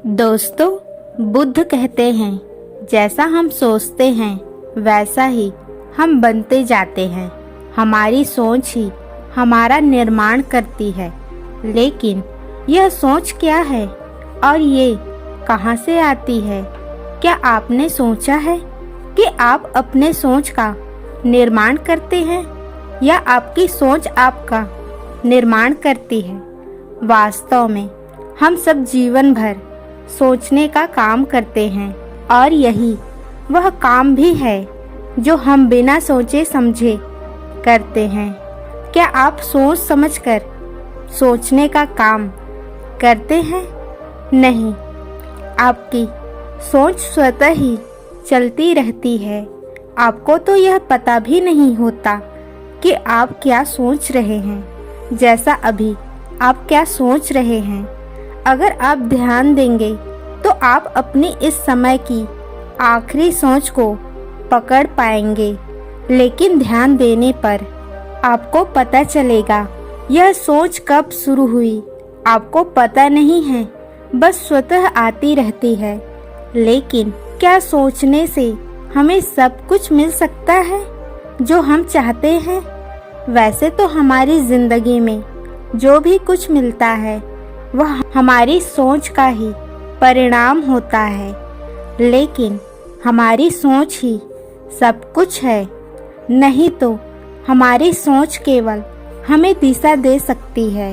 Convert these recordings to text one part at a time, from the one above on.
दोस्तों, बुद्ध कहते हैं, जैसा हम सोचते हैं वैसा ही हम बनते जाते हैं। हमारी सोच ही हमारा निर्माण करती है। लेकिन यह सोच क्या है और ये कहाँ से आती है? क्या आपने सोचा है कि आप अपने सोच का निर्माण करते हैं या आपकी सोच आपका निर्माण करती है? वास्तव में हम सब जीवन भर सोचने का काम करते हैं और यही वह काम भी है जो हम बिना सोचे समझे करते हैं। क्या आप सोच समझकर सोचने का काम करते हैं? नहीं, आपकी सोच स्वतः ही चलती रहती है। आपको तो यह पता भी नहीं होता कि आप क्या सोच रहे हैं। जैसा अभी आप क्या सोच रहे हैं, अगर आप ध्यान देंगे तो आप अपनी इस समय की आखिरी सोच को पकड़ पाएंगे। लेकिन ध्यान देने पर आपको पता चलेगा यह सोच कब शुरू हुई। आपको पता नहीं है, बस स्वतः आती रहती है। लेकिन क्या सोचने से हमें सब कुछ मिल सकता है जो हम चाहते हैं? वैसे तो हमारी जिंदगी में जो भी कुछ मिलता है वह हमारी सोच का ही परिणाम होता है। लेकिन हमारी सोच ही सब कुछ है। नहीं तो हमारी सोच केवल हमें दिशा दे सकती है,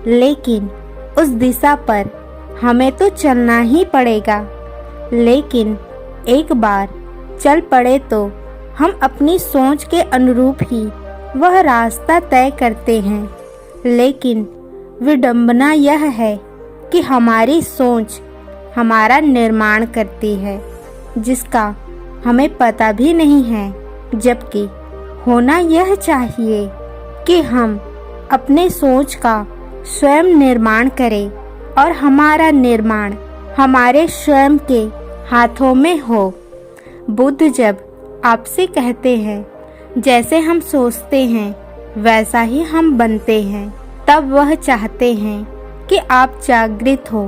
लेकिन उस दिशा पर हमें तो चलना ही पड़ेगा। लेकिन एक बार चल पड़े तो हम अपनी सोच के अनुरूप ही वह रास्ता तय करते हैं। लेकिन विडंबना यह है कि हमारी सोच हमारा निर्माण करती है, जिसका हमें पता भी नहीं है। जबकि होना यह चाहिए कि हम अपने सोच का स्वयं निर्माण करें और हमारा निर्माण हमारे स्वयं के हाथों में हो। बुद्ध जब आपसे कहते हैं, जैसे हम सोचते हैं वैसा ही हम बनते हैं, तब वह चाहते हैं कि आप जागृत हो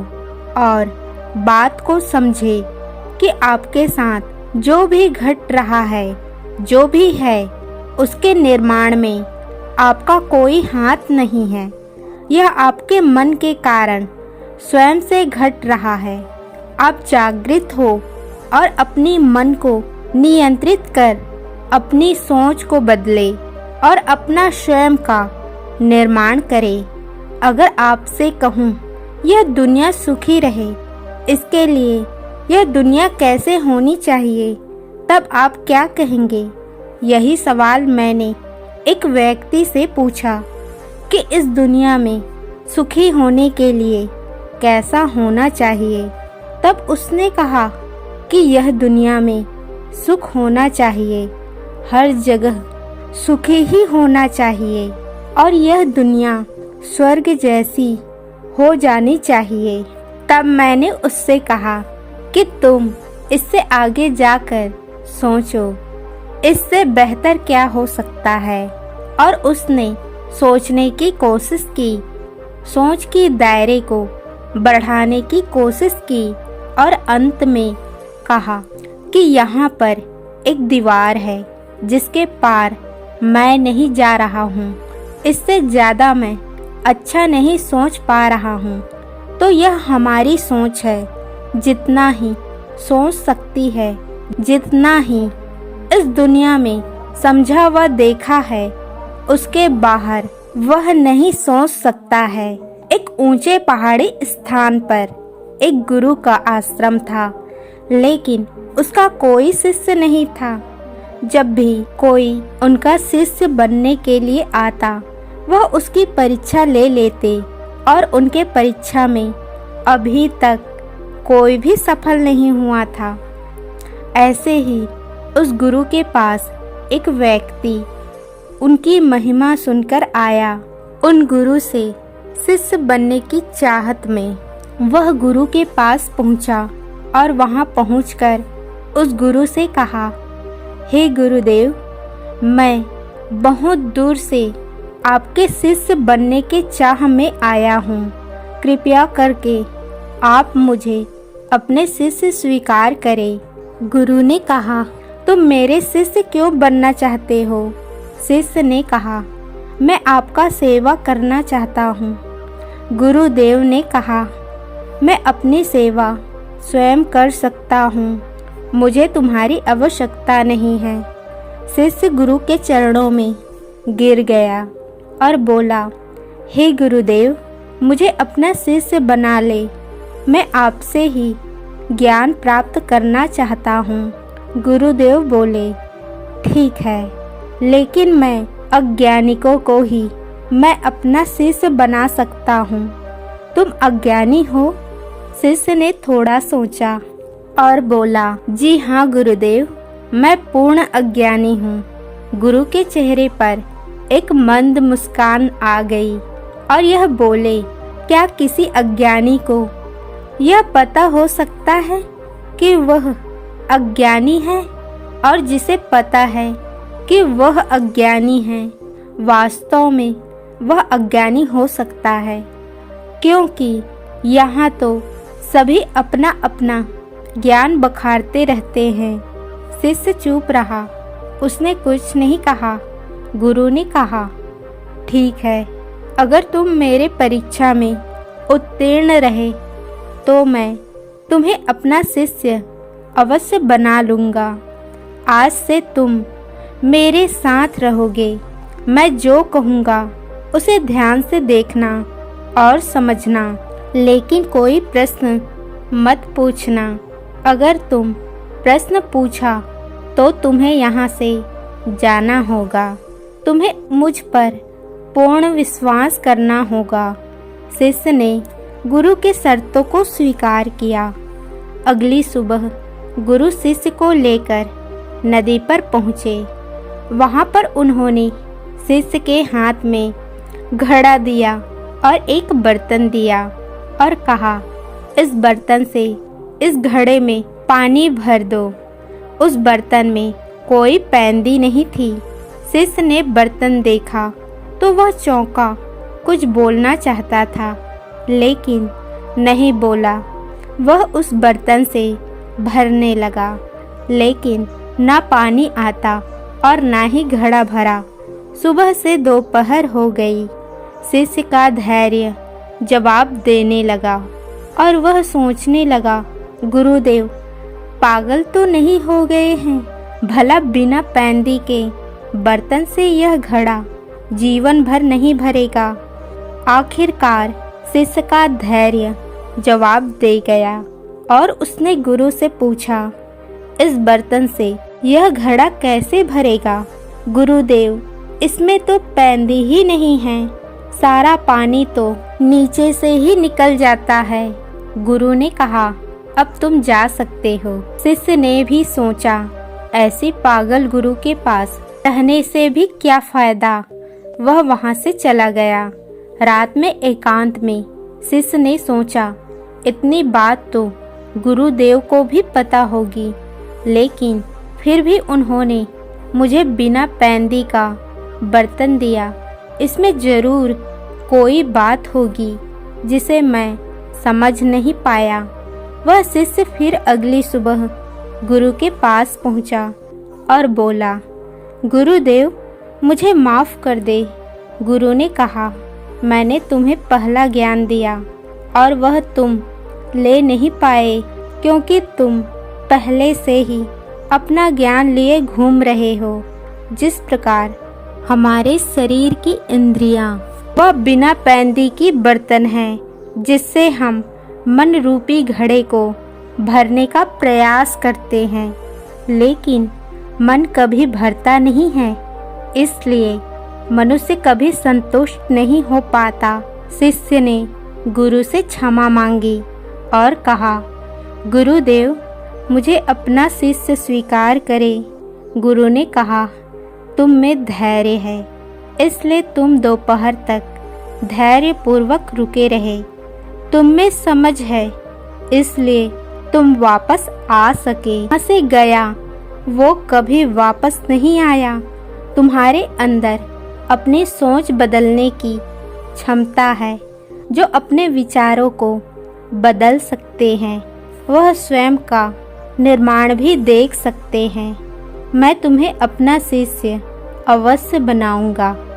और बात को समझे कि आपके साथ जो भी घट रहा है, जो भी है, उसके निर्माण में आपका कोई हाथ नहीं है। यह आपके मन के कारण स्वयं से घट रहा है। आप जागृत हो और अपनी मन को नियंत्रित कर अपनी सोच को बदले और अपना स्वयं का निर्माण करें। अगर आपसे कहूँ यह दुनिया सुखी रहे, इसके लिए यह दुनिया कैसे होनी चाहिए, तब आप क्या कहेंगे? यही सवाल मैंने एक व्यक्ति से पूछा कि इस दुनिया में सुखी होने के लिए कैसा होना चाहिए। तब उसने कहा कि यह दुनिया में सुख होना चाहिए, हर जगह सुखी ही होना चाहिए और यह दुनिया स्वर्ग जैसी हो जानी चाहिए। तब मैंने उससे कहा कि तुम इससे आगे जाकर सोचो, इससे बेहतर क्या हो सकता है। और उसने सोचने की कोशिश की, सोच की दायरे को बढ़ाने की कोशिश की और अंत में कहा कि यहाँ पर एक दीवार है जिसके पार मैं नहीं जा रहा हूँ। इससे ज़्यादा मैं अच्छा नहीं सोच पा रहा हूँ। तो यह हमारी सोच है। जितना ही सोच सकती है, जितना ही इस दुनिया में समझा व देखा है, उसके बाहर वह नहीं सोच सकता है। एक ऊंचे पहाड़ी स्थान पर एक गुरु का आश्रम था, लेकिन उसका कोई शिष्य नहीं था। जब भी कोई उनका शिष्य बनने के लिए आता, वह उसकी परीक्षा ले लेते और उनके परीक्षा में अभी तक कोई भी सफल नहीं हुआ था। ऐसे ही उस गुरु के पास एक व्यक्ति उनकी महिमा सुनकर आया। उन गुरु से शिष्य बनने की चाहत में वह गुरु के पास पहुंचा और वहां पहुंचकर उस गुरु से कहा, हे गुरुदेव, मैं बहुत दूर से आपके शिष्य बनने के चाह में आया हूँ। कृपया करके आप मुझे अपने शिष्य स्वीकार करें। गुरु ने कहा, तुम मेरे शिष्य क्यों बनना चाहते हो? शिष्य ने कहा, मैं आपका सेवा करना चाहता हूँ। गुरुदेव ने कहा, मैं अपनी सेवा स्वयं कर सकता हूँ, मुझे तुम्हारी आवश्यकता नहीं है। शिष्य गुरु के चरणों में गिर गया और बोला, हे गुरुदेव, मुझे अपना शिष्य बना ले, मैं आपसे ही ज्ञान प्राप्त करना चाहता हूँ। गुरुदेव बोले, ठीक है, लेकिन मैं अज्ञानिकों को ही मैं अपना शिष्य बना सकता हूँ। तुम अज्ञानी हो? शिष्य ने थोड़ा सोचा और बोला, जी हाँ गुरुदेव, मैं पूर्ण अज्ञानी हूँ। गुरु के चेहरे पर एक मंद मुस्कान आ गई और यह बोले, क्या किसी अज्ञानी को यह पता हो सकता है कि वह अज्ञानी है? और जिसे पता है कि वह अज्ञानी है, वास्तव में वह अज्ञानी हो सकता है, क्योंकि यहाँ तो सभी अपना अपना ज्ञान बखारते रहते हैं। शिष्य चुप रहा, उसने कुछ नहीं कहा। गुरु ने कहा, ठीक है, अगर तुम मेरे परीक्षा में उत्तीर्ण रहे तो मैं तुम्हें अपना शिष्य अवश्य बना लूँगा। आज से तुम मेरे साथ रहोगे। मैं जो कहूँगा उसे ध्यान से देखना और समझना, लेकिन कोई प्रश्न मत पूछना। अगर तुम प्रश्न पूछा तो तुम्हें यहाँ से जाना होगा। तुम्हें मुझ पर पूर्ण विश्वास करना होगा। शिष्य ने गुरु के शर्तों को स्वीकार किया। अगली सुबह गुरु शिष्य को लेकर नदी पर पहुँचे। वहाँ पर उन्होंने शिष्य के हाथ में घड़ा दिया और एक बर्तन दिया और कहा, इस बर्तन से इस घड़े में पानी भर दो। उस बर्तन में कोई पैंदी नहीं थी। शिष्य ने बर्तन देखा तो वह चौंका। कुछ बोलना चाहता था लेकिन नहीं बोला। वह उस बर्तन से भरने लगा, लेकिन ना पानी आता और ना ही घड़ा भरा। सुबह से दोपहर हो गई। शिष्य का धैर्य जवाब देने लगा और वह सोचने लगा, गुरुदेव पागल तो नहीं हो गए हैं? भला बिना पैंदी के बर्तन से यह घड़ा जीवन भर नहीं भरेगा। आखिरकार शिष्य का धैर्य जवाब दे गया और उसने गुरु से पूछा, इस बर्तन से यह घड़ा कैसे भरेगा? गुरुदेव, इसमें तो पैंदी ही नहीं है, सारा पानी तो नीचे से ही निकल जाता है। गुरु ने कहा, अब तुम जा सकते हो। शिष्य ने भी सोचा, ऐसे पागल गुरु के पास रहने से भी क्या फायदा। वह वहां से चला गया। रात में एकांत में शिष्य ने सोचा, इतनी बात तो गुरुदेव को भी पता होगी, लेकिन फिर भी उन्होंने मुझे बिना पैंदी का बर्तन दिया। इसमें जरूर कोई बात होगी जिसे मैं समझ नहीं पाया। वह शिष्य फिर अगली सुबह गुरु के पास पहुंचा और बोला, गुरुदेव मुझे माफ़ कर दे। गुरु ने कहा, मैंने तुम्हें पहला ज्ञान दिया और वह तुम ले नहीं पाए, क्योंकि तुम पहले से ही अपना ज्ञान लिए घूम रहे हो। जिस प्रकार हमारे शरीर की इंद्रियां वह बिना पैंदी की बर्तन है जिससे हम मन रूपी घड़े को भरने का प्रयास करते हैं, लेकिन मन कभी भरता नहीं है, इसलिए मनुष्य कभी संतुष्ट नहीं हो पाता। शिष्य ने गुरु से क्षमा मांगी और कहा, गुरुदेव मुझे अपना शिष्य स्वीकार करें। गुरु ने कहा, तुम में धैर्य है, इसलिए तुम दोपहर तक धैर्य पूर्वक रुके रहे। तुम में समझ है, इसलिए तुम वापस आ सके। वहाँ से गया वो कभी वापस नहीं आया। तुम्हारे अंदर अपनी सोच बदलने की क्षमता है। जो अपने विचारों को बदल सकते हैं, वह स्वयं का निर्माण भी देख सकते हैं। मैं तुम्हें अपना शिष्य अवश्य बनाऊंगा।